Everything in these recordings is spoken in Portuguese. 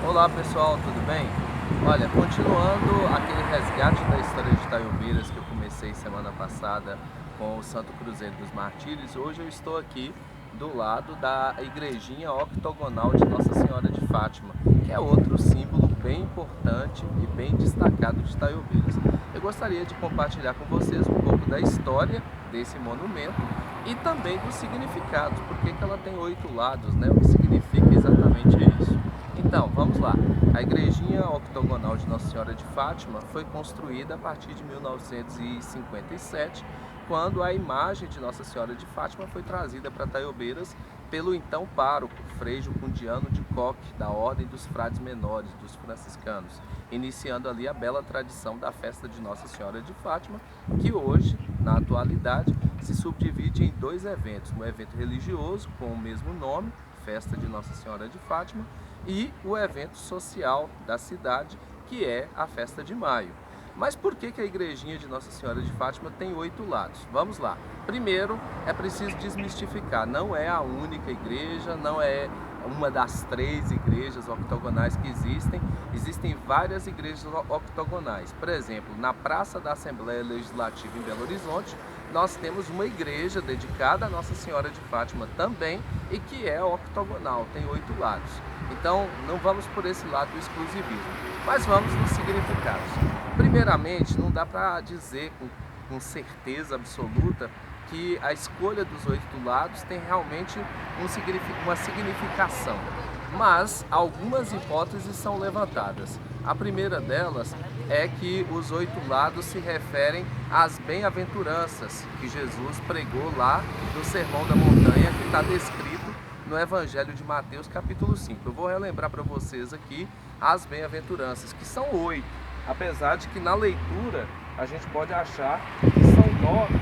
Olá pessoal, tudo bem? Olha, continuando aquele resgate da história de Taiobiras que eu comecei semana passada com o Santo Cruzeiro dos Martírios, hoje eu estou aqui do lado da igrejinha octogonal de Nossa Senhora de Fátima, que é outro símbolo bem importante e bem destacado de Taiobiras. Eu gostaria de compartilhar com vocês um pouco da história desse monumento e também dos significados, porque que ela tem 8 lados, né? O que significa exatamente isso. Então, vamos lá. A igrejinha octogonal de Nossa Senhora de Fátima foi construída a partir de 1957, quando a imagem de Nossa Senhora de Fátima foi trazida para Taiobeiras pelo então pároco, Frei Jucundiano de Coque, da Ordem dos Frades Menores, dos franciscanos, iniciando ali a bela tradição da festa de Nossa Senhora de Fátima, que hoje, na atualidade, se subdivide em 2 eventos, um evento religioso com o mesmo nome, Festa de Nossa Senhora de Fátima, e o evento social da cidade, que é a Festa de Maio. Mas por que a igrejinha de Nossa Senhora de Fátima tem 8 lados? Vamos lá. Primeiro, é preciso desmistificar, não é a única igreja, não é uma das 3 igrejas octogonais que existem. Existem várias igrejas octogonais. Por exemplo, na Praça da Assembleia Legislativa em Belo Horizonte, nós temos uma igreja dedicada a Nossa Senhora de Fátima também e que é octogonal, tem 8 lados. Então, não vamos por esse lado do exclusivismo, mas vamos nos significados. Primeiramente, não dá para dizer com certeza absoluta que a escolha dos 8 lados tem realmente uma significação, mas algumas hipóteses são levantadas. A primeira delas é que os 8 lados se referem às bem-aventuranças que Jesus pregou lá no Sermão da Montanha, que está descrito no Evangelho de Mateus, capítulo 5. Eu vou relembrar para vocês aqui as bem-aventuranças, que são 8, apesar de que na leitura a gente pode achar que são 9,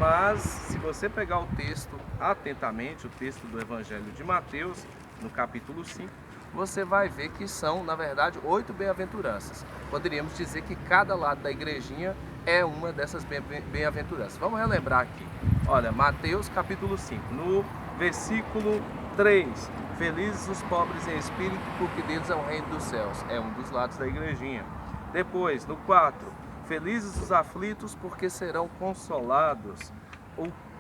mas se você pegar o texto atentamente, o texto do Evangelho de Mateus, no capítulo 5, você vai ver que são, na verdade, 8 bem-aventuranças. Poderíamos dizer que cada lado da igrejinha é uma dessas bem-aventuranças. Vamos relembrar aqui. Olha, Mateus capítulo 5, no versículo 3. Felizes os pobres em espírito, porque deles é o reino dos céus. É um dos lados da igrejinha. Depois, no 4. Felizes os aflitos, porque serão consolados.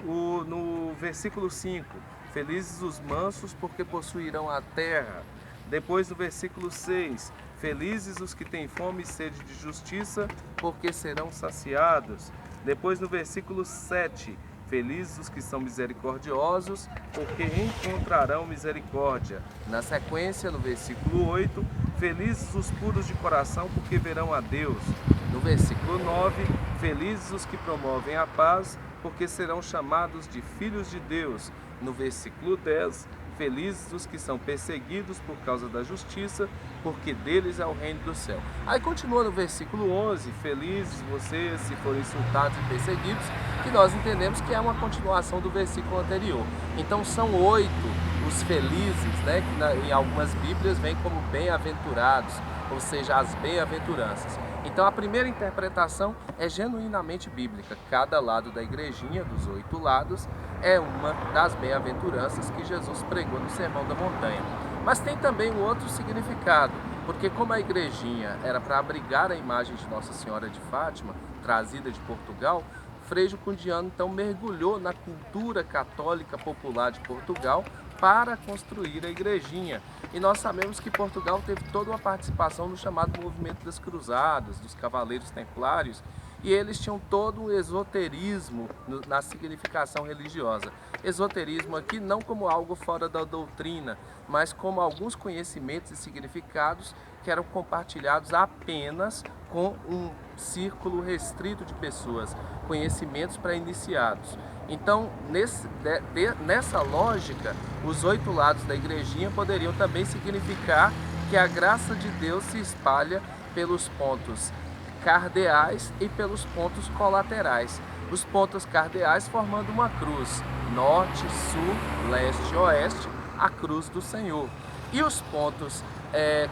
No versículo 5. Felizes os mansos, porque possuirão a terra. Depois, no versículo 6. Felizes os que têm fome e sede de justiça, porque serão saciados. Depois, no versículo 7. Felizes os que são misericordiosos, porque encontrarão misericórdia. Na sequência, no versículo 8, felizes os puros de coração, porque verão a Deus. No versículo 9, felizes os que promovem a paz, porque serão chamados de filhos de Deus. No versículo 10, felizes os que são perseguidos por causa da justiça, porque deles é o reino do céu. Aí continua no versículo 11, felizes vocês se forem insultados e perseguidos, que nós entendemos que é uma continuação do versículo anterior. Então são 8 os felizes, né, que em algumas bíblias vem como bem-aventurados, ou seja, as bem-aventuranças. Então a primeira interpretação é genuinamente bíblica. Cada lado da igrejinha, dos 8 lados, é uma das bem-aventuranças que Jesus pregou no Sermão da Montanha. Mas tem também um outro significado, porque como a igrejinha era para abrigar a imagem de Nossa Senhora de Fátima, trazida de Portugal, Frei Jucundiano então mergulhou na cultura católica popular de Portugal para construir a igrejinha. E nós sabemos que Portugal teve toda uma participação no chamado movimento das cruzadas, dos cavaleiros templários, e eles tinham todo um esoterismo na significação religiosa. Esoterismo aqui não como algo fora da doutrina, mas como alguns conhecimentos e significados que eram compartilhados apenas com um círculo restrito de pessoas, conhecimentos para iniciados. Então, nessa lógica, os 8 lados da igrejinha poderiam também significar que a graça de Deus se espalha pelos pontos cardeais e pelos pontos colaterais. Os pontos cardeais formando uma cruz, norte, sul, leste e oeste, a cruz do Senhor. E os pontos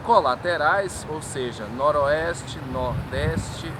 colaterais, ou seja, noroeste, nordeste,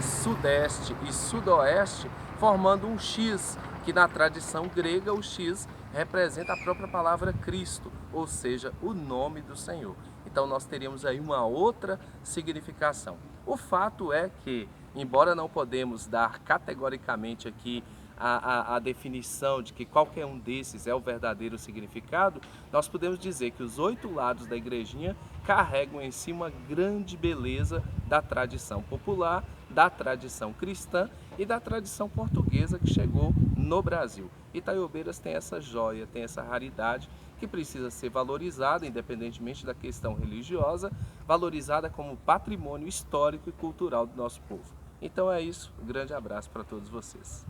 sudeste e sudoeste, formando um X, que na tradição grega o X representa a própria palavra Cristo, ou seja, o nome do Senhor. então nós teríamos aí uma outra significação. O fato é que, embora não podemos dar categoricamente aqui a definição de que qualquer um desses é o verdadeiro significado, nós podemos dizer que os 8 lados da igrejinha carregam em si uma grande beleza da tradição popular, da tradição cristã e da tradição portuguesa que chegou no Brasil. Itaiobeiras tem essa joia, tem essa raridade que precisa ser valorizada, independentemente da questão religiosa, valorizada como patrimônio histórico e cultural do nosso povo. Então é isso, um grande abraço para todos vocês.